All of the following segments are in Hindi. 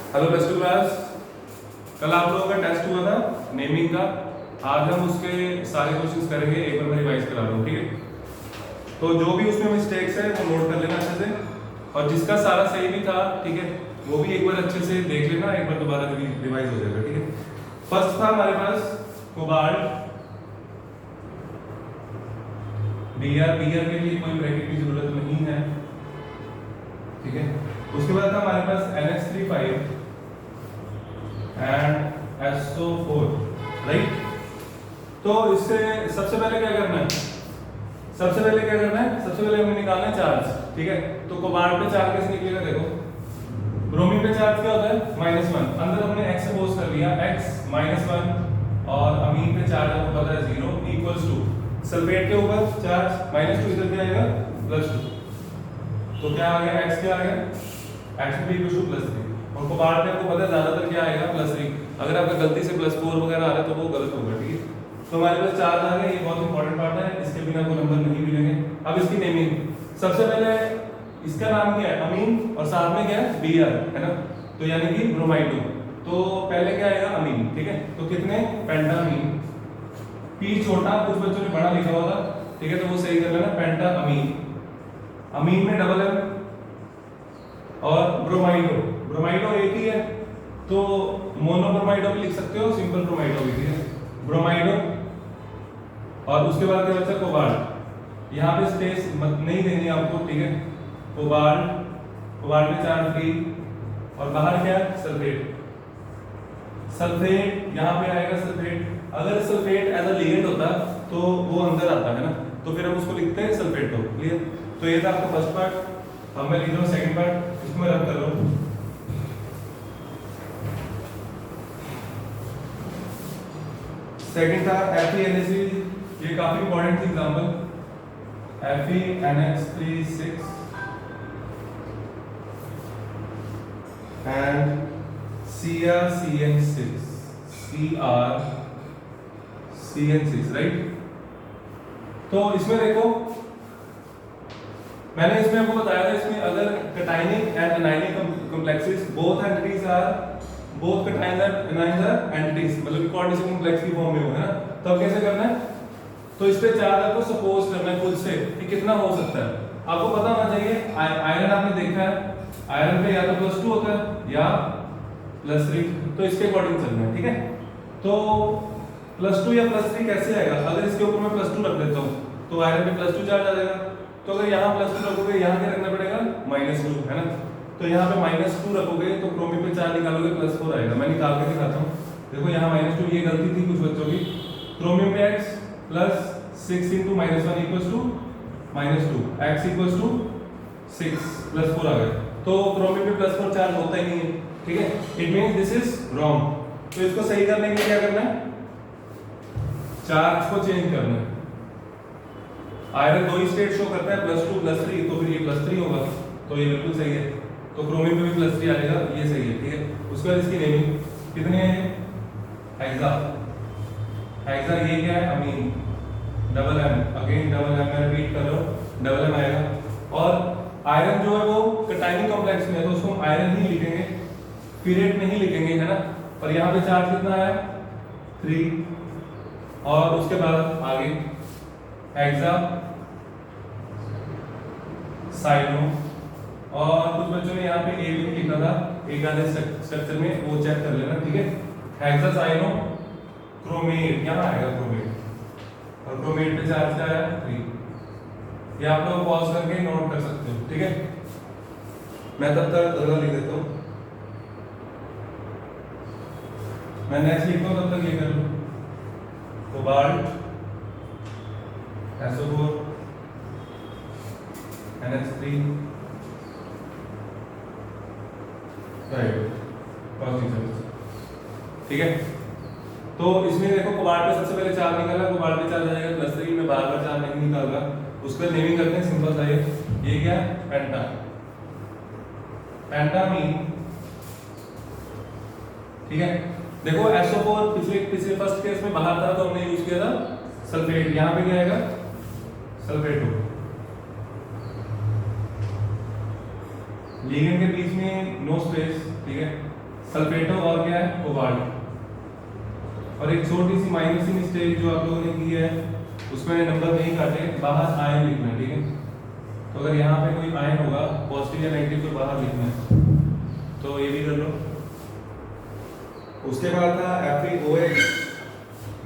Hello plus two class. कल आप लोगों का टेस्ट हुआ था नेमिंग का। आज हम उसके सारे क्वेश्चंस करेंगे, एक बार मैं रिवाइज करा रहा हूँ, ठीक है। तो जो भी उसमें मिस्टेक्स है वो नोट कर लेना अच्छे से, और जिसका सारा सही भी था, ठीक है, वो भी एक बार अच्छे से देख लेना, एक बार दोबारा रिवाइज हो जाएगा, ठीक है। फर्स्ट था हमारे पास कोबाल्ट, बीआर के लिए कोई ब्रैकेट की जरूरत नहीं है, ठीक है। उसके बाद था हमारे पास NH3 एंड SO4, राइट। तो इससे सबसे पहले क्या करना है, सबसे पहले हमें निकालना है चार्ज, ठीक है। तो कोबाल्ट पे चार्ज कैसे निकलेगा, देखो ब्रोमीन पे चार्ज क्या होता है -1, अंदर हमने x सपोज कर लिया, x -1, और अमीन पे चार्ज आपको पता है 0 इक्वल्स टू सल्फेट के ऊपर चार्ज -2, इधर क्या आएगा +2। तो क्या आ गया, x क्या आ गया, x भी इक्वल्स टू +3, और कोबाल्ट पे आपको पता है ज्यादातर क्या आएगा +3। अगर आपका गलती से +4 वगैरह आ रहा है तो वो गलत होगा, ठीक है। तो हमारे पास चार्ज आ गया, ये बहुत इंपॉर्टेंट पार्ट है, इसके बिना कोई नंबर नहीं मिलेंगे। अब इसकी नेमिंग, सबसे पहले इसका नाम क्या है अमीन, और साथ में क्या है Br, है ना, तो यानी कि ब्रोमाइडो। तो पहले क्या आएगा अमीन, ठीक है। तो कितने, पेंटामीन, P छोटा, कुछ बच्चों ने बड़ा लिखा होगा, ठीक है, तो वो सही कर लेना, पेंटामीन। अमीन में डबल M, और ब्रोमाइडो एक ही है, तो मोनोब्रोमाइडो भी लिख सकते हो, सिंपल ब्रोमाइडो भी, ठीक है, ब्रोमाइडो। और उसके बाद क्या बचा, कोबाल्ट। यहाँ पे स्पेस मत नहीं देनी आपको, ठीक है। कोबाल्ट में चार्ज फ्री, और बाहर क्या है सल्फेट यहाँ पे आएगा सल्फेट। अगर सल्फेट एज अ लिगेंड होता तो वो अंदर आता है ना, तो फिर हम उसको लिखते हैं सल्फेटो, क्लियर। तो ये था आपका फर्स्ट पार्ट। अब मैं लिख रहा हूँ सेकंड पार्ट, इसमें रब कर रहा हूँ। सेकंड था FeNH3, ये काफी इंपॉर्टेंट थी example, FeNH3 and CrCN6, right. तो इसमें देखो, मैंने इसमें आपको बताया था, इसमें अगर cationic and anionic complexes both entities are both cation and anion are entities, मतलब कोऑर्डिनेशन कॉम्प्लेक्स की फॉर्म में हो, है ना। तो अब कैसे करना है, तो इस पे चार्ज आपको सपोज करना है खुद से कि कितना हो सकता है। आपको पता होना चाहिए, आयरन आपने देखा है, आयरन पे या तो +2 होता है या +3, तो इसके अकॉर्डिंग चलना है, ठीक है। तो +2 या +3 कैसे आएगा, अगर इसके ऊपर मैं +2 रख देता हूँ तो आयरन पे +2 चार्ज आ जाएगा। तो अगर यहाँ +2 रखोगे, यहाँ क्या रखना पड़ेगा -2, है ना। तो यहाँ पे -2 रखोगे तो क्रोमियम पे चार्ज निकालोगे +4 आएगा। मैं निकाल के दिखाता हूँ, देखो यहाँ -2, ये गलती थी कुछ बच्चों की। क्रोमियम पे x +6 × -1 equals to -2, x equals to 6 +4 आ गया। तो क्रोमियम पे +4 चार्ज होता ही नहीं है, ठीक है। It means this is wrong. तो इसको सही करने के लिए क्या करना है, चार्ज को चेंज करना है। आयरन 2 ही स्टेट शो करता है, +2 +3, तो फिर ये +3 होगा, तो ये बिल्कुल सही है। तो क्रोमियम पे भी +3 आएगा, ये सही है, ठीक है। उसके बाद इसकी नेमिंग कितने हैं, हेक्सा, ये क्या है amine, double M, again double M, मैं रिपीट कर रहा हूँ, डबल M आएगा। और आयरन जो है वो कटायनिक कॉम्प्लेक्स में है, तो उसको हम आयरन ही लिखेंगे, पीरियड नहीं लिखेंगे, है ना। पर यहाँ पे चार्ज कितना आया 3, और उसके बाद आगे हेक्सा, साइनो, और कुछ बच्चों ने यहाँ पे ए भी लिखा था एक आधे स्ट्रक्चर में, वो चेक कर लेना, ठीक है। हेक्सा, साइनो, क्रोमेट, यहाँ आएगा क्रोमेट, और क्रोमेट पे चार्ज क्या आया 3। ये आप लोग पॉज करके नोट कर सकते हो, ठीक है। मैं तब तक अगला लिख देता हूँ, मैं नेक्स्ट लिखता हूँ, तब तक ये कर लो। कोबाल्ट, SO4, NH3, ठीक है। तो इसमें देखो कोबाल्ट पे सबसे पहले चार्ज निकाला, कोबाल्ट पे चार्ज आ जाएगा +3, में बार-बार चार्ज नहीं निकाल रहा। उसके बाद नेमिंग करते हैं, सिंपल सा ये क्या पेंटामीन, ठीक है। देखो SO4 पिछले फर्स्ट केस में बाहर था, तो हमने यूज किया था सल्फेट, यहाँ पे क्या आएगा सल्फेटो। लिगेंड के बीच में नो स्पेस, ठीक है। सल्फेटो और क्या है, कोबाल्ट। और एक छोटी सी माइनर सी मिस्टेक जो आप लोगों ने की है, उसमें नंबर नहीं काटे, बाहर आयन लिखना है, ठीक है। तो अगर यहाँ पे कोई आयन होगा पॉजिटिव या नेगेटिव तो बाहर लिखना है, तो ये भी कर लो। उसके बाद था FeOH,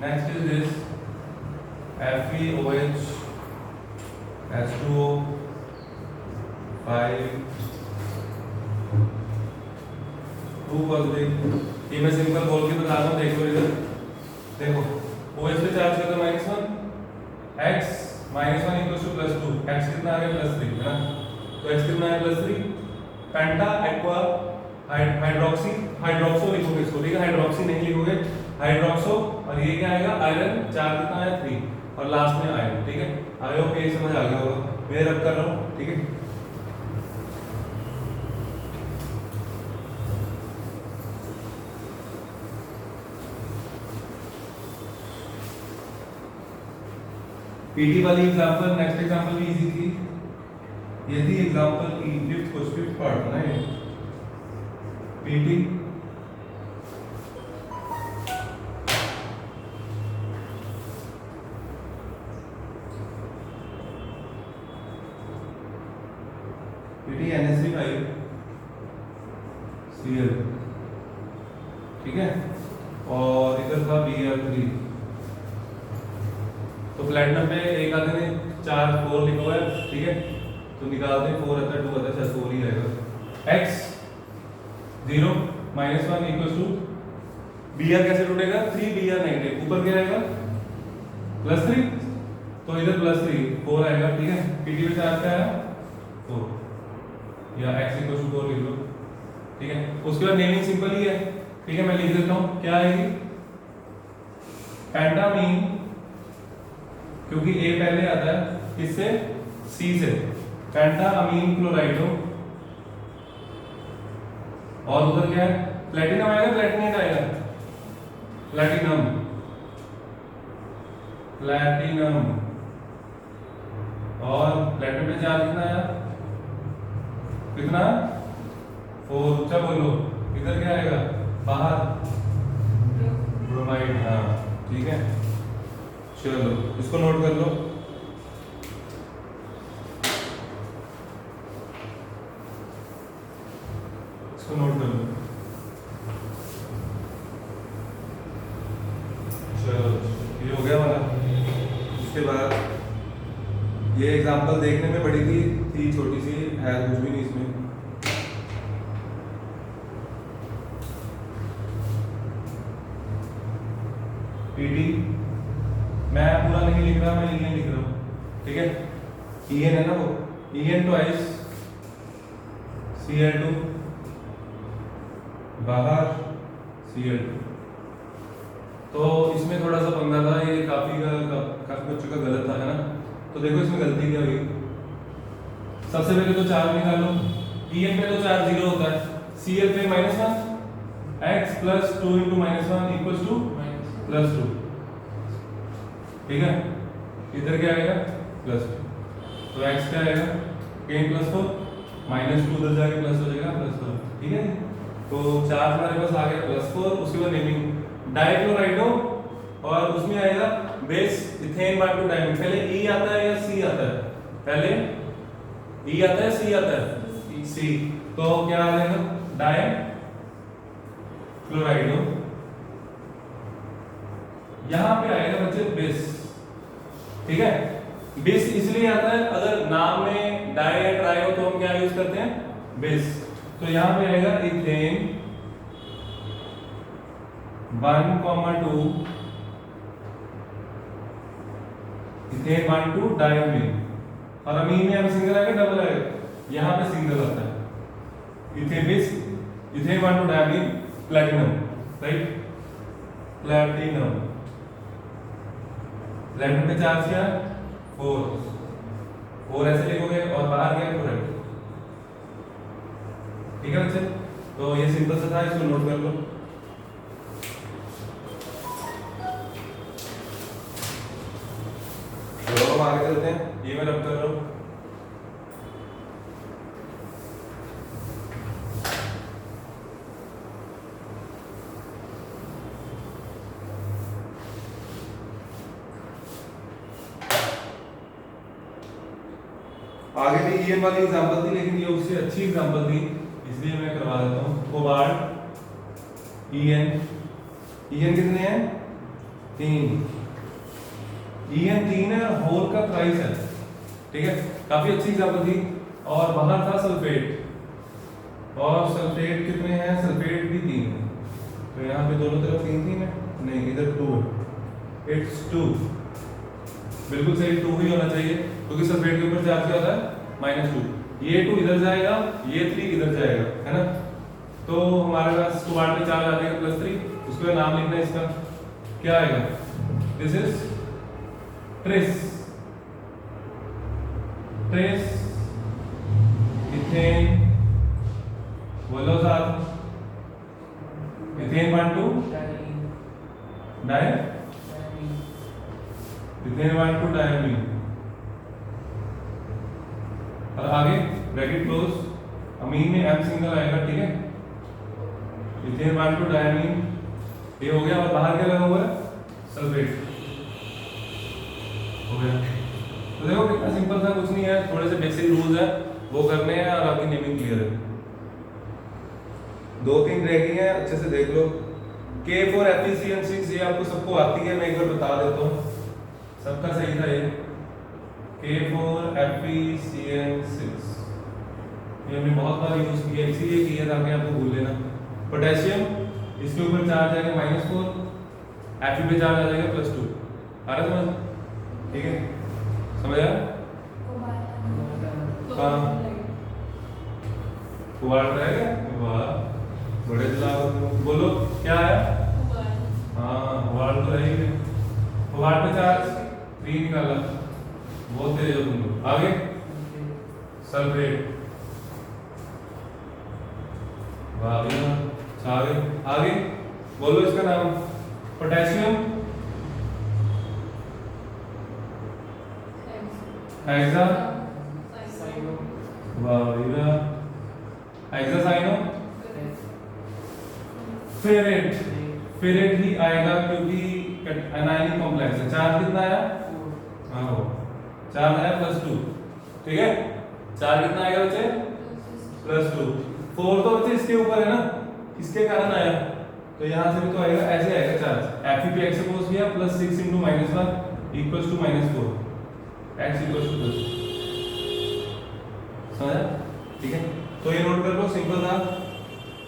next is this FeOH H2O 5 2 positive. ये मैं सिंपल बोल के बता रहा हूँ, देखो इधर देखो, OH पे चार्ज करता -1, x -1 = +2, x कितना आ गया +3 है ना, तो x कितना है +3। पेंटा एक्वा हाइड्रोक्सी, हाइड्रोक्सो लिखोगे इसको, ठीक है, हाइड्रोक्सी नहीं लिखोगे, हाइड्रोक्सो। और ये क्या आएगा, आयरन, चार्ज कितना है 3, और लास्ट में आयरन, ठीक है। आई होप ये समझ आ गया होगा, मैं रब कर रहा हूँ, ठीक है। पीटी वाली एग्जांपल, नेक्स्ट एग्जांपल भी इजी थी, ये थी एग्जांपल की फिफ्थ पार्ट ना ये पीटी। पीटी NH3 Cl, ठीक है, और इधर था Br3। तो प्लेटिनम पे एक आधे ने 4 4 लिखा हुआ है, ठीक है, तो निकालते हैं, 4 आता है 2 आता है, 4 ही आएगा। x 0 -1 = Br कैसे टूटेगा, 3 Br नेगेटिव, ऊपर क्या आएगा +3, तो इधर +3 4 आएगा, ठीक है। पीटी में चार्ज क्या आया 4, या x = 4 लिख लो, ठीक है। उसके बाद नेमिंग सिंपल ही है, ठीक है, मैं लिख देता हूँ क्या आएगी, पेंटामीन, क्योंकि A पहले आता है किससे, C से, पेंटामीन क्लोराइडो। और उधर क्या है, प्लेटिनम आएगा, प्लेटिनेट आएगा, प्लेटिनम, प्लेटिनम। और प्लेटिनम पे चार्ज कितना आया, कितना 4, अच्छा बोलो, इधर क्या आएगा बाहर, ब्रोमाइड, हाँ ठीक है। चलो इसको नोट कर लो, इसको नोट कर लो। चलो ये हो गया वाला। उसके बाद ये एग्जांपल देखने में बड़ी थी छोटी सी है, कुछ भी नहीं इसमें। पीटी मैं पूरा नहीं लिख रहा, मैं EN लिख रहा हूँ, ठीक है। EN है ना वो, EN ट्वाइस Cl2 बाहर Cl2। तो इसमें थोड़ा सा पंगा था, ये काफी बच्चों का गलत था, है ना। तो देखो इसमें गलती क्या हुई, सबसे पहले तो चार्ज निकालो, EN पे तो चार्ज 0 होता है, Cl पे -1, x + 2 × -1 = +2, ठीक है। इधर क्या आएगा +2, तो x क्या आएगा कहीं +4, -2 उधर जाके प्लस हो जाएगा +4, ठीक है। तो चार्ज हमारे पास आ गया +4। उसके बाद नेमिंग डाइक्लोराइडो, और उसमें आएगा base ethane by two diamine. पहले E आता है या C आता है, पहले E आता है C आता है, C, तो क्या आ जाएगा डाई क्लोराइडो। यहां पे आएगा बच्चे बेस, ठीक है। बेस इसलिए आता है, अगर नाम में डाई या ट्राई हो तो हम क्या यूज करते हैं, बेस। तो यहां पे आएगा इथेन 1,2, इथेन 1,2 डायमीन। और अमीन में हमें सिंगल आएगा डबल आएगा, यहां पे सिंगल आता है, ethane base, ethane 1,2 diamine platinum, right, platinum. Platinum पे चार्ज क्या है 4 ऐसे लिखोगे, और बाहर गया 4, ठीक है बच्चे। तो ये सिंपल सा था, इसको नोट कर लो। चलो हम आगे चलते हैं, ये मैं रब कर रहा हूँ। आगे भी ईएन वाली एग्जांपल थी, लेकिन ये उससे अच्छी एग्जांपल थी, इसलिए मैं करवा देता हूँ। कोबाल्ट ईएन, ईएन कितने हैं? 3, ईएन 3 है, होल का थ्राइस है, ठीक है, काफी अच्छी एग्जांपल थी। और बाहर था सल्फेट, और सल्फेट कितने हैं? सल्फेट भी 3 है, तो यहाँ पे दोनों तरफ 3 है, नहीं इधर 2 है, इट्स 2, बिल्कुल सही 2 ही होना चाहिए, क्योंकि सल्फेट के ऊपर चार्ज क्या होता है? -2, ये 2 इधर जाएगा, ये 3 इधर जाएगा, है ना। तो हमारे पास कोबाल्ट में चार्ज आ जाएगा +3, उसके बाद नाम लिखना है इसका, क्या आएगा? This is trace, trace ethane, बोलो साथ, इथेन 1 2 डाई, इथेन 1 2 डायमीन, और आगे ब्रैकेट क्लोज, अमीन में M सिंगल आएगा, ठीक है, इथेन 1 2 डायमीन, ये हो गया। और बाहर क्या लगा हुआ है? सल्फेट, हो गया। तो देखो कितना सिंपल था, कुछ नहीं है, थोड़े से बेसिक रूल्स है वो करने हैं और आपकी नेमिंग क्लियर है। 2-3 रह गई हैं, अच्छे से देख लो। K for FeCN6 ये आपको सबको आती है, मैं एक बार बता देता हूँ, सबका सही था ये। K for FeCN6 ये हमने बहुत बार यूज किया, इसीलिए किया ताकि आपको भूल लेना। पोटेशियम, इसके ऊपर चार्ज आएगा -4, Fe पे चार्ज आ जाएगा +2, आ रहा समझ? ठीक है, समझ आया? कोबाल्ट रहेगा, वाह बड़े दिलावर, बोलो क्या है? हाँ कोबाल्ट तो रहेगी, कोबाल्ट पे चार्ज 3 निकाला, बहुत तेज हो तुम लोग। आगे सल्फेट, वाह भैया आगे बोलो इसका नाम। पोटेशियम, हेक्सा, वाह भैया हेक्सासाइनो, फेरेट, फेरेट ही आएगा क्योंकि एनायनिक कॉम्प्लेक्स है। चार्ज कितना आया? हाँ चार्ज आया +2, ठीक है, चार्ज कितना आएगा बच्चे? +2। 4 तो बच्चे इसके ऊपर है ना, इसके कारण आया, तो यहाँ से भी तो आएगा, ऐसे आएगा चार्ज। Fe पे x सपोज किया, +6 × -1 = -4, x = +, समझा? ठीक है, तो ये नोट कर लो, सिंपल था।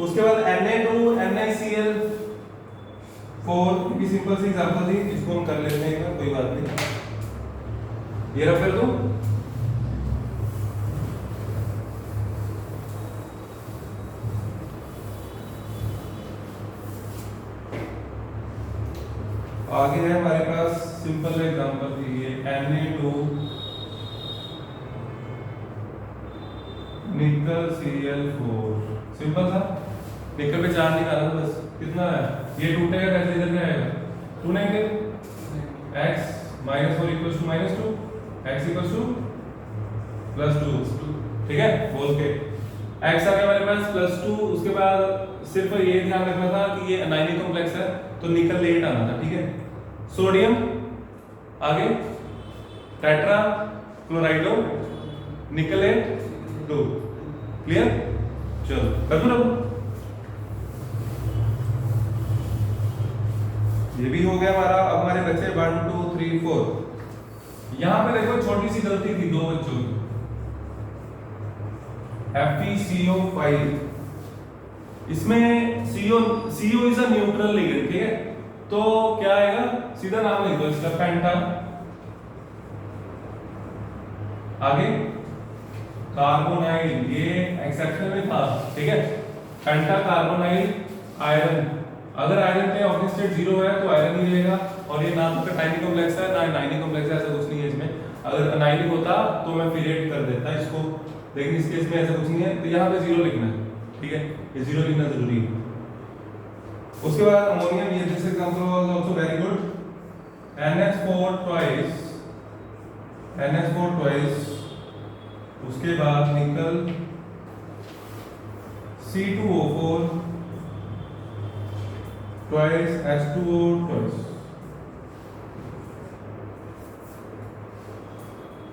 उसके बाद Na2 NaCl4 की सिंपल सी एग्जांपल थी, इसको हम कर लेते हैं, कोई बात नहीं, ये रख कर दो। आगे है हमारे पास सिंपल एग्जांपल थी ये, Na2 निकल Cl4, सिंपल था, निकल पे चार्ज निकाला था बस, कितना है? ये टूटेगा कैसे, इधर क्या आएगा? 2 नेगेटिव, x -4 = -2, x = +2, ठीक है, बोल के x आ गया हमारे पास +2। उसके बाद सिर्फ ये ध्यान रखना था कि ये एनायनिक कॉम्प्लेक्स है, तो निकल 8 आना था, ठीक है। सोडियम, आगे टेट्रा क्लोराइडो निकलेट 2, क्लियर? चलो कर दो ना, ये भी हो गया हमारा। अब हमारे बच्चे 1 2 3 4। यहां पे देखो छोटी सी गलती थी 2 बच्चों की, FeCO5, इसमें CO is a neutral ligand, ठीक है, तो क्या आएगा? सीधा नाम लिख दो इसका, पेंटा, आगे कार्बोनाइल, ये एक्सेप्शन में था, ठीक है, पेंटा कार्बोनाइल आयरन। अगर आयरन पे ऑक्सीजन स्टेट 0 है तो आयरन ही रहेगा, और ये ना तो कैटायनिक कॉम्प्लेक्स है ना एनायनिक कॉम्प्लेक्स है, ऐसा कुछ नहीं है इसमें। अगर एनायनिक होता तो मैं फिरेट कर देता इसको, लेकिन इस केस में ऐसा कुछ नहीं है, तो यहाँ पे 0 लिखना है, ठीक है, ये 0 लिखना जरूरी है। उसके बाद अमोनियम, ये this example was also very good, NH4 twice, उसके बाद निकल C2O4 ट्वाइस, H2O ट्वाइस,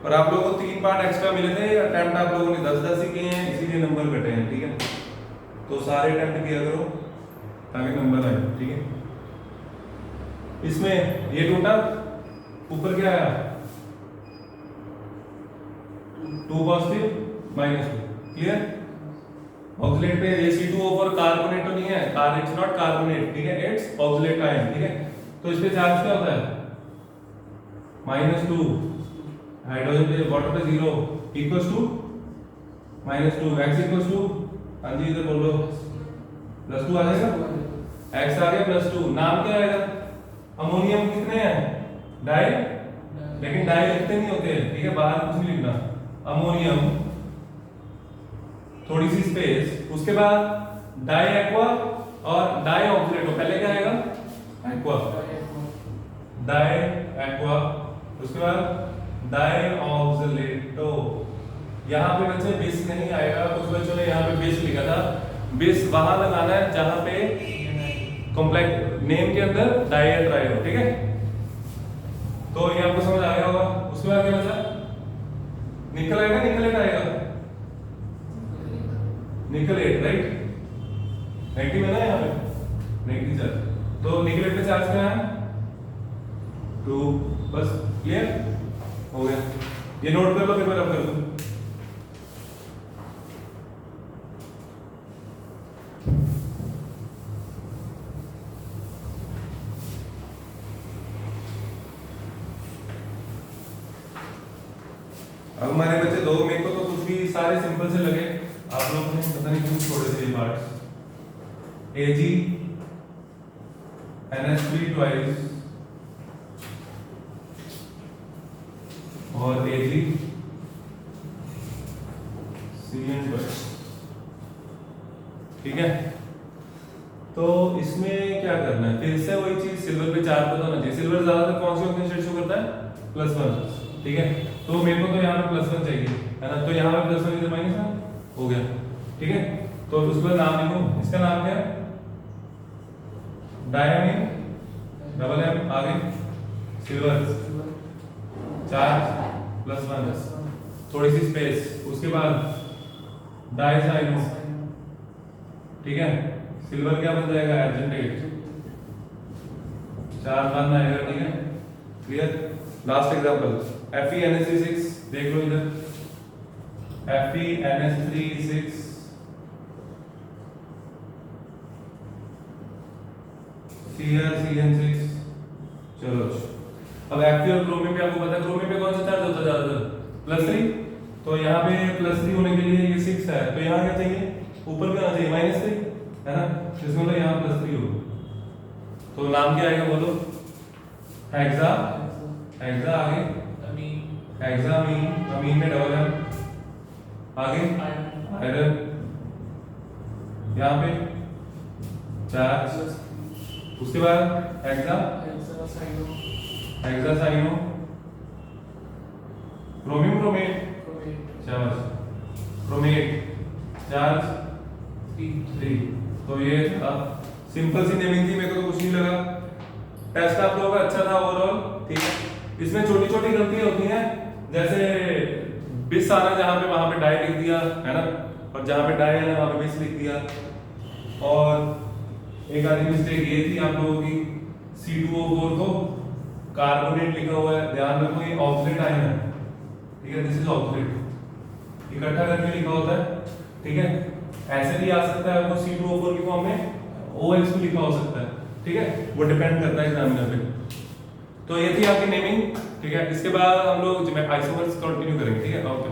और आप लोगों को 3 पार्ट एक्स्ट्रा मिले थे, अटेम्प्ट आप लोगों ने 10-10 ही किए हैं, इसीलिए नंबर घटे हैं, ठीक है। तो सारे अटेम्प्ट किया करो ताकि नंबर आए, ठीक है। इसमें ये टोटल ऊपर क्या आया, 2 पॉजिटिव -2, क्लियर। ऑक्सीलेट पे ये C2O4 कार्बोनेट तो नहीं है, इट्स नॉट कार्बोनेट, ठीक है, इट्स ऑक्सीलेट आयन, ठीक है। तो इस पे चार्ज क्या होता है, -2, हाइड्रोजन पे वाटर पे 0 equals to -2, x equals to, हाँ जी इधर बोलो, +2 आ जाएगा, x आ गया +2, नाम क्या आएगा, अमोनियम कितने हैं, डाई, लेकिन डाई लिखते नहीं होते, ठीक है, बाहर कुछ नहीं लिखना, अमोनियम थोड़ी सी स्पेस, उसके बाद डाई एक्वा और डाई ऑक्सीडेटो, पहले क्या आएगा, एक्वा, डाई एक्वा, उसके बाद डाई ऑक्सीडेटो। यहाँ पे बच्चे बेस नहीं आएगा, कुछ बच्चों ने यहाँ पे बेस लिखा था, बेस वहां लगाना है जहां पे कॉम्प्लेक्स नेम के अंदर डाई या ट्राई हो, ठीक है। तो ये आपको समझ आ गया होगा। उसके बाद क्या बचा, निकल आएगा, निकलेट आएगा, निकलेट, राइट, नेगेटिव है ना यहाँ पे, नेगेटिव चार्ज, तो निकलेट पे चार्ज क्या है, 2, बस क्लियर हो गया। ये नोट कर लो, फिर मैं रब कर दूं। अब हमारे बच्चे दो, मेरे को तो कुछ भी सारे सिंपल से लगे, आप लोगों ने पता नहीं क्यों छोड़े थे ये पार्ट्स। Ag NH3 ट्वाइस और Ag Cn ट्वाइस, ठीक है। तो इसमें क्या करना है, फिर से वही चीज, सिल्वर पे चार्ज पता होना चाहिए। सिल्वर ज्यादातर कौन सी ऑक्सीजन शो करता है, +1, ठीक है। तो मेरे को तो यहाँ पे +1 चाहिए, है ना, तो यहाँ पे +1 इधर -1 हो गया, ठीक है। तो उसके बाद नाम लिखो, इसका नाम क्या है, डायमीन, डबल एम, आगे सिल्वर, चार्ज +1, थोड़ी सी स्पेस, उसके बाद डाइसाइनो, ठीक है। सिल्वर क्या बन जाएगा, अर्जेंटेट, चार्ज बन आएगा, ठीक है, क्लियर। लास्ट एग्जांपल FeNH3 देख लो इधर, FeNH3 CrCN6, चलो। अब Fe और क्रोमियम पे आपको पता है, क्रोमियम पे कौन सा चार्ज होता है ज्यादातर, +3, तो यहाँ पे +3 होने के लिए ये 6 है, तो यहाँ क्या चाहिए, ऊपर क्या आना चाहिए, -3, है ना, जिसमें मतलब यहाँ +3 हो, तो नाम क्या आएगा बोलो, हेक्सा, हेक्सा, आगे हेक्सामीन, अमीन में डबल एम, आगे आयरन, यहाँ पे चार्ज, उसके बाद hexacyano, chromium chromate, charge, chromate, charge 3। तो ये था सिंपल सी नेमिंग थी, मेरे को तो कुछ नहीं लगा। टेस्ट आप लोगों का अच्छा था ओवरऑल, ठीक है। इसमें छोटी छोटी गलतियां होती हैं, जैसे बिस आना जहाँ पे वहां पे डाई लिख दिया, है ना, और जहाँ पे डाई है वहां पे बिस लिख दिया। और एक आधी मिस्टेक ये थी आप लोगों की, C2O4 को कार्बोनेट लिखा हुआ है, ध्यान रखो ये ऑक्सीडेट आयन है, ठीक है, दिस इज ऑक्सीडेट, इकट्ठा करके लिखा होता है, ठीक है। ऐसे भी आ सकता है आपको C2O4 की फॉर्म में OX भी लिखा हो सकता है, ठीक है, वो डिपेंड करता है एग्जामिनर पे। तो ये थी आपकी नेमिंग, ठीक है। इसके बाद हम लोग आइसोमर्स कंटिन्यू करेंगे, ठीक है, ओके।